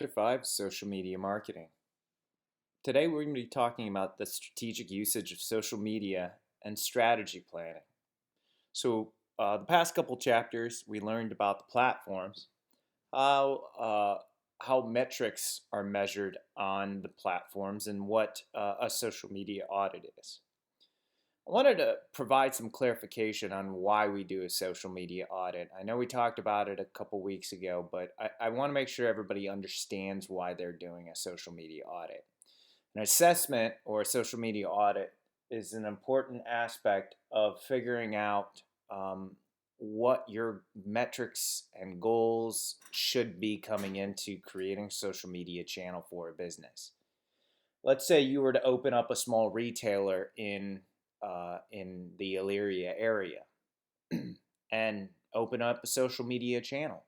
Chapter 5 Social Media Marketing. Today we're going to be talking about the strategic usage of social media and strategy planning. The past couple chapters we learned about the platforms, how, uh, how metrics are measured on the platforms, and what a social media audit is. I wanted to provide some clarification on why we do a social media audit. I know we talked about it a couple weeks ago, but I want to make sure everybody understands why they're doing a social media audit. An assessment or a social media audit is an important aspect of figuring out what your metrics and goals should be coming into creating a social media channel for a business. Let's say you were to open up a small retailer in the Elyria area and open up a social media channel.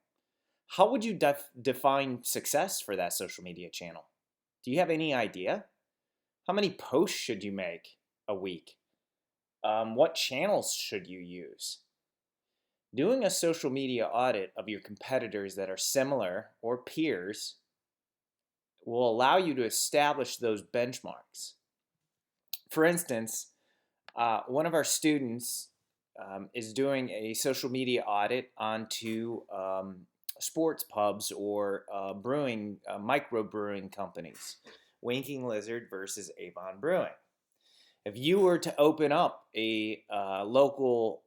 How would you define success for that social media channel? Do you have any idea? How many posts should you make a week? What channels should you use? Doing a social media audit of your competitors that are similar or peers will allow you to establish those benchmarks. For instance, one of our students is doing a social media audit onto sports pubs or micro brewing companies, Winking Lizard versus Avon Brewing. If you were to open up a local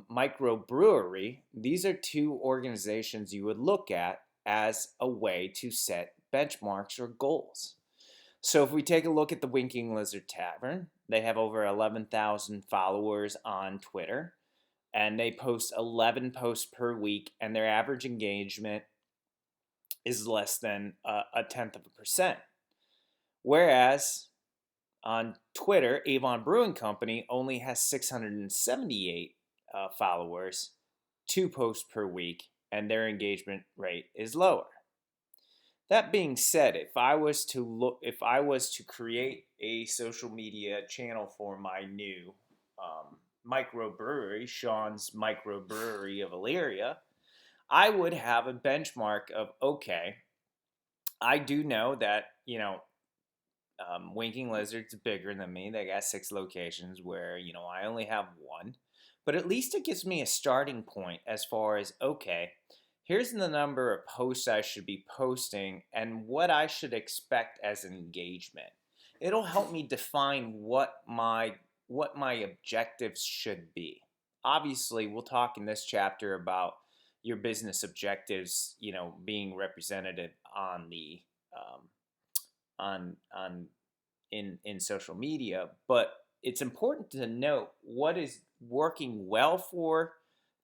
micro brewery, these are two organizations you would look at as a way to set benchmarks or goals. So if we take a look at the Winking Lizard Tavern, they have over 11,000 followers on Twitter, and they post 11 posts per week, and their average engagement is less than a tenth of a percent. Whereas on Twitter, Avon Brewing Company only has 678 followers, 2 posts per week, and their engagement rate is lower. That being said, if I was to create a social media channel for my new microbrewery, Sean's Microbrewery of Elyria, I would have a benchmark of, okay, I do know that Winking Lizard's bigger than me. They got 6 locations where I only have one, but at least it gives me a starting point as far as, okay, here's the number of posts I should be posting and what I should expect as an engagement. It'll help me define what my objectives should be. Obviously, we'll talk in this chapter about your business objectives, being represented on the on in social media, but it's important to note what is working well for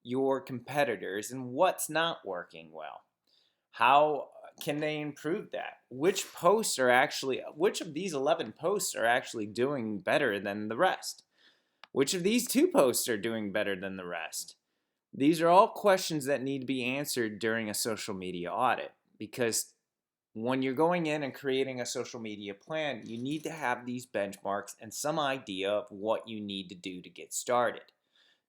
your competitors and what's not working well. How can they improve that? Which of these 11 posts are actually doing better than the rest? Which of these 2 posts are doing better than the rest? These are all questions that need to be answered during a social media audit, because when you're going in and creating a social media plan, you need to have these benchmarks and some idea of what you need to do to get started.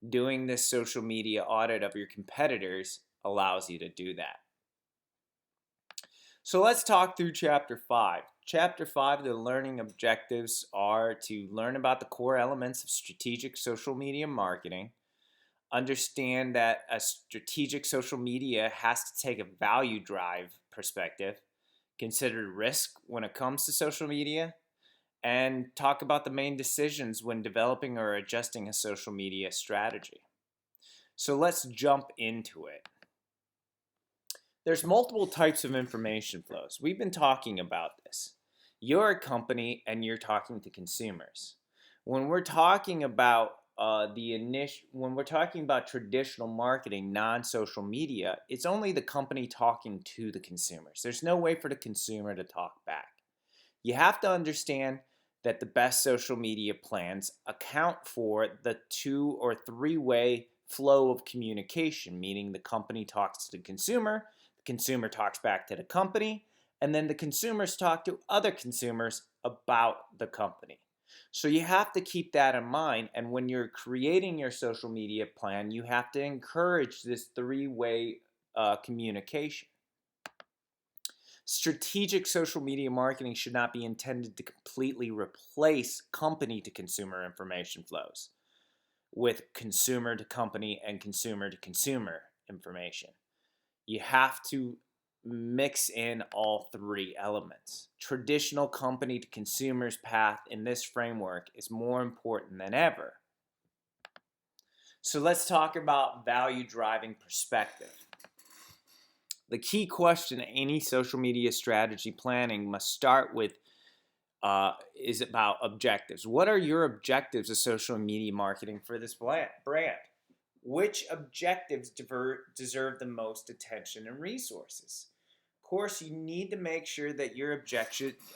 Doing this social media audit of your competitors allows you to do that. So let's talk through Chapter 5. Chapter 5, the learning objectives are to learn about the core elements of strategic social media marketing, understand that a strategic social media has to take a value drive perspective, consider risk when it comes to social media, and talk about the main decisions when developing or adjusting a social media strategy. So let's jump into it. There's multiple types of information flows. We've been talking about this. You're a company and you're talking to consumers. When we're talking about traditional marketing, non-social media, it's only the company talking to the consumers. There's no way for the consumer to talk back. You have to understand that the best social media plans account for the 2 or 3-way flow of communication, meaning the company talks to the consumer talks back to the company, and then the consumers talk to other consumers about the company. So you have to keep that in mind, and when you're creating your social media plan, you have to encourage this 3-way communication. Strategic social media marketing should not be intended to completely replace company to consumer information flows with consumer to company and consumer to consumer information. You have to mix in all three elements. Traditional company to consumers path in this framework is more important than ever. So let's talk about value driving perspective. The key question in any social media strategy planning must start with is about objectives. What are your objectives of social media marketing for this brand? Which objectives deserve the most attention and resources? Of course, you need to make sure that your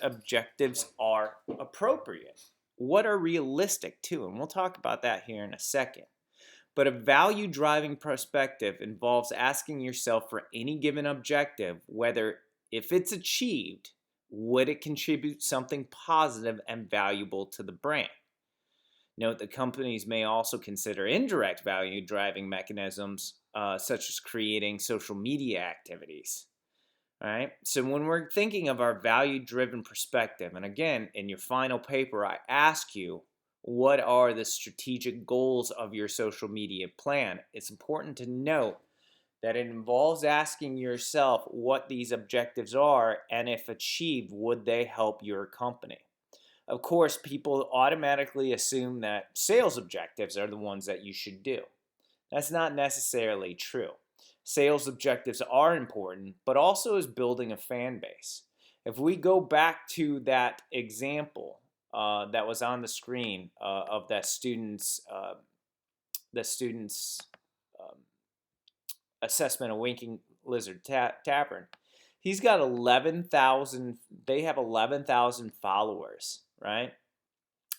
objectives are appropriate. What are realistic too? And we'll talk about that here in a second. But a value driving perspective involves asking yourself for any given objective whether, if it's achieved, would it contribute something positive and valuable to the brand? Note that companies may also consider indirect value driving mechanisms, such as creating social media activities. All right. So when we're thinking of our value driven perspective, and again, in your final paper, I ask you, what are the strategic goals of your social media plan? It's important to note that it involves asking yourself what these objectives are, and if achieved, would they help your company? Of course, people automatically assume that sales objectives are the ones that you should do. That's not necessarily true. Sales objectives are important, but also is building a fan base. If we go back to that example that was on the screen of that student's um, assessment of Winking Lizard Tavern, he's got 11,000. They have 11,000 followers, right?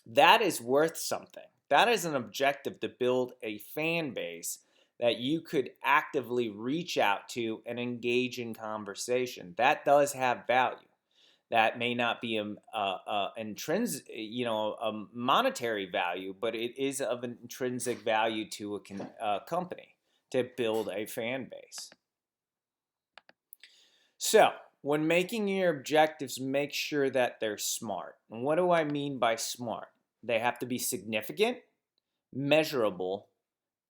That is worth something. That is an objective to build a fan base that you could actively reach out to and engage in conversation. That does have value. That may not be intrinsic, a monetary value, but it is of intrinsic value to a company to build a fan base. So, when making your objectives, make sure that they're smart. And what do I mean by smart? They have to be significant, measurable,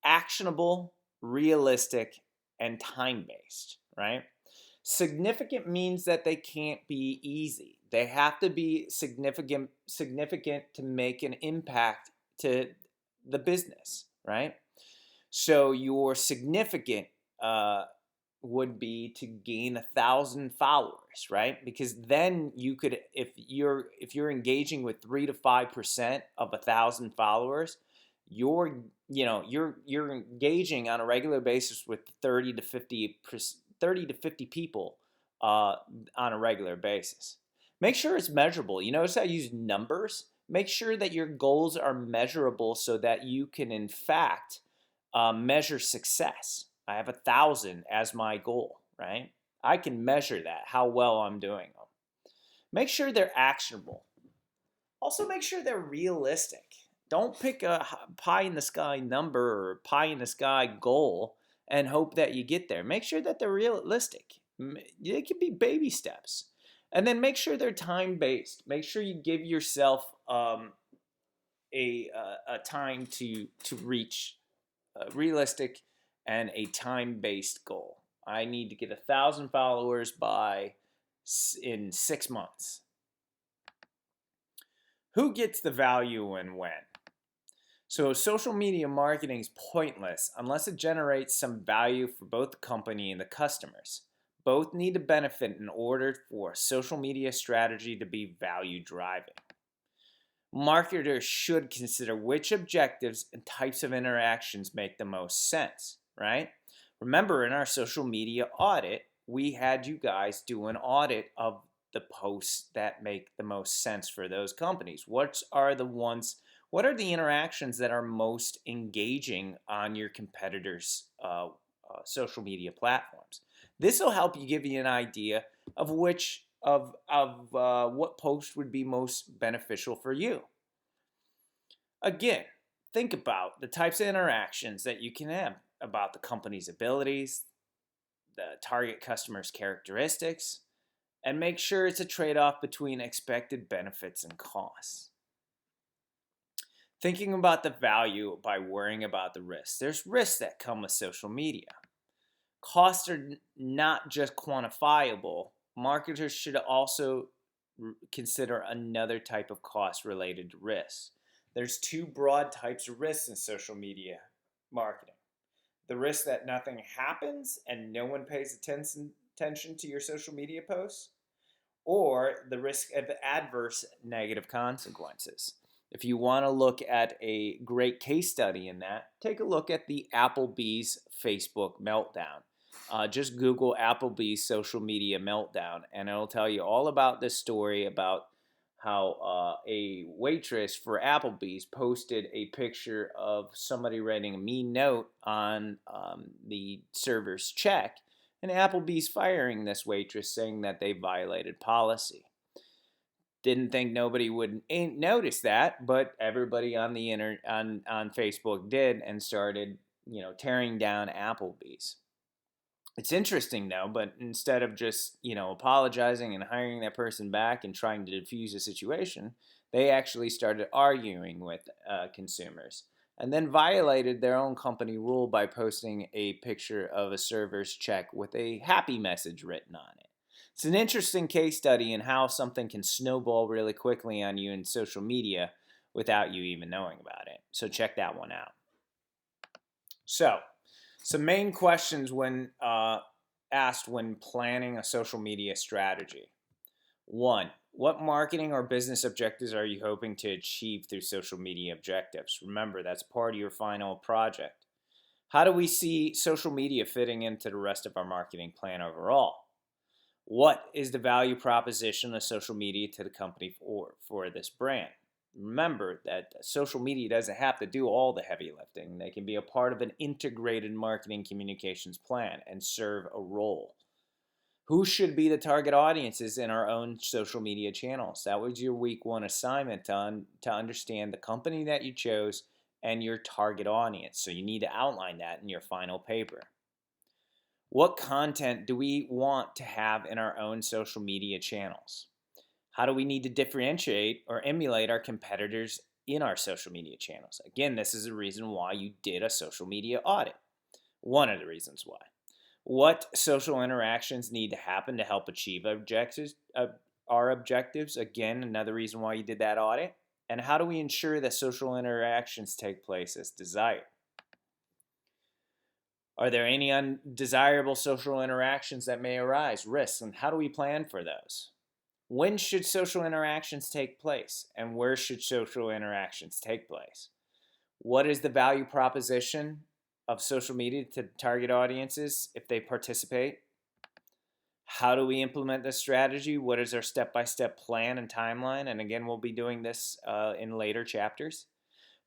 actionable, realistic, and time-based, right? Significant means that they can't be easy. They have to be significant to make an impact to the business, right? So your significant would be to gain 1,000 followers, right? Because then you could, if you're engaging with 3 to 5% of 1,000 followers, you're engaging on a regular basis with 30 to 50 people on a regular basis. Make sure it's measurable. You notice I use numbers. Make sure that your goals are measurable so that you can, in fact, measure success. I have 1,000 as my goal, right? I can measure that, how well I'm doing them. Make sure they're actionable. Also, make sure they're realistic. Don't pick a pie in the sky number or pie in the sky goal and hope that you get there. Make sure that they're realistic. They can be baby steps. And then make sure they're time-based. Make sure you give yourself a time to reach realistic and a time-based goal. I need to get 1,000 followers in 6 months. Who gets the value and when? So social media marketing is pointless unless it generates some value for both the company and the customers. Both need to benefit in order for a social media strategy to be value driving. Marketers should consider which objectives and types of interactions make the most sense, right? Remember, in our social media audit, we had you guys do an audit of the posts that make the most sense for those companies. What are the interactions that are most engaging on your competitors' social media platforms? This will help you give you an idea of what post would be most beneficial for you. Again, think about the types of interactions that you can have about the company's abilities, the target customer's characteristics, and make sure it's a trade-off between expected benefits and costs. Thinking about the value by worrying about the risks. There's risks that come with social media. Costs are not just quantifiable. Marketers should also consider another type of cost related to risks. There's two broad types of risks in social media marketing. The risk that nothing happens and no one pays attention to your social media posts, or the risk of adverse negative consequences. If you want to look at a great case study in that, take a look at the Applebee's Facebook meltdown. Just Google Applebee's social media meltdown, and it'll tell you all about this story about how a waitress for Applebee's posted a picture of somebody writing a mean note on the server's check, and Applebee's firing this waitress, saying that they violated policy. Didn't think nobody would notice that, but everybody on the on Facebook did, and started, tearing down Applebee's. It's interesting though, but instead of just, apologizing and hiring that person back and trying to defuse the situation, they actually started arguing with consumers, and then violated their own company rule by posting a picture of a server's check with a happy message written on it. It's an interesting case study in how something can snowball really quickly on you in social media without you even knowing about it. So check that one out. So, some main questions when asked when planning a social media strategy. 1. What marketing or business objectives are you hoping to achieve through social media objectives? Remember, that's part of your final project. How do we see social media fitting into the rest of our marketing plan overall? What is the value proposition of social media to the company for this brand? Remember that social media doesn't have to do all the heavy lifting. They can be a part of an integrated marketing communications plan and serve a role. Who should be the target audiences in our own social media channels? That was your week 1 assignment to understand the company that you chose and your target audience. So you need to outline that in your final paper. What content do we want to have in our own social media channels? How do we need to differentiate or emulate our competitors in our social media channels? Again, this is the reason why you did a social media audit. One of the reasons why. What social interactions need to happen to help achieve our objectives? Again, another reason why you did that audit. And how do we ensure that social interactions take place as desired? Are there any undesirable social interactions that may arise, risks, and how do we plan for those? When should social interactions take place, and where should social interactions take place? What is the value proposition of social media to target audiences if they participate? How do we implement this strategy? What is our step-by-step plan and timeline? And again, we'll be doing this in later chapters.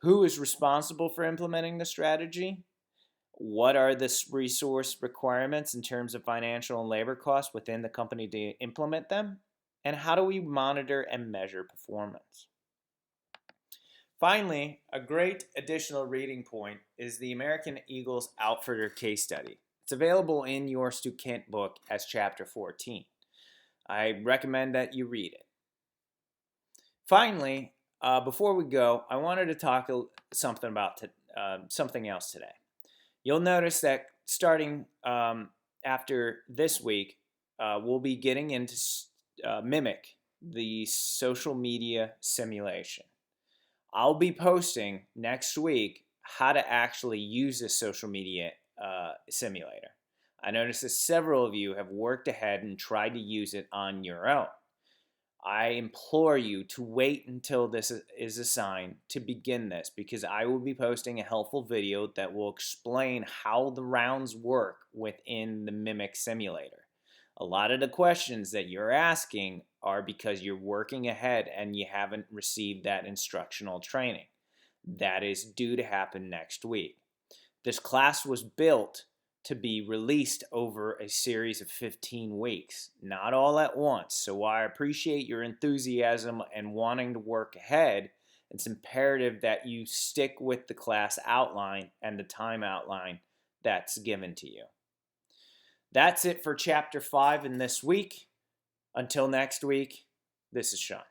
Who is responsible for implementing the strategy? What are the resource requirements in terms of financial and labor costs within the company to implement them? And how do we monitor and measure performance? Finally, a great additional reading point is the American Eagles Outfitter case study. It's available in your Stu Kent book as Chapter 14. I recommend that you read it. Finally, before we go, I wanted to talk something else today. You'll notice that starting after this week, we'll be getting into Mimic, the social media simulation. I'll be posting next week how to actually use this social media simulator. I noticed that several of you have worked ahead and tried to use it on your own. I implore you to wait until this is assigned to begin this, because I will be posting a helpful video that will explain how the rounds work within the Mimic simulator. A lot of the questions that you're asking are because you're working ahead and you haven't received that instructional training. That is due to happen next week. This class was built to be released over a series of 15 weeks, not all at once. So while I appreciate your enthusiasm and wanting to work ahead, it's imperative that you stick with the class outline and the time outline that's given to you. That's it for Chapter 5 in this week. Until next week, this is Sean.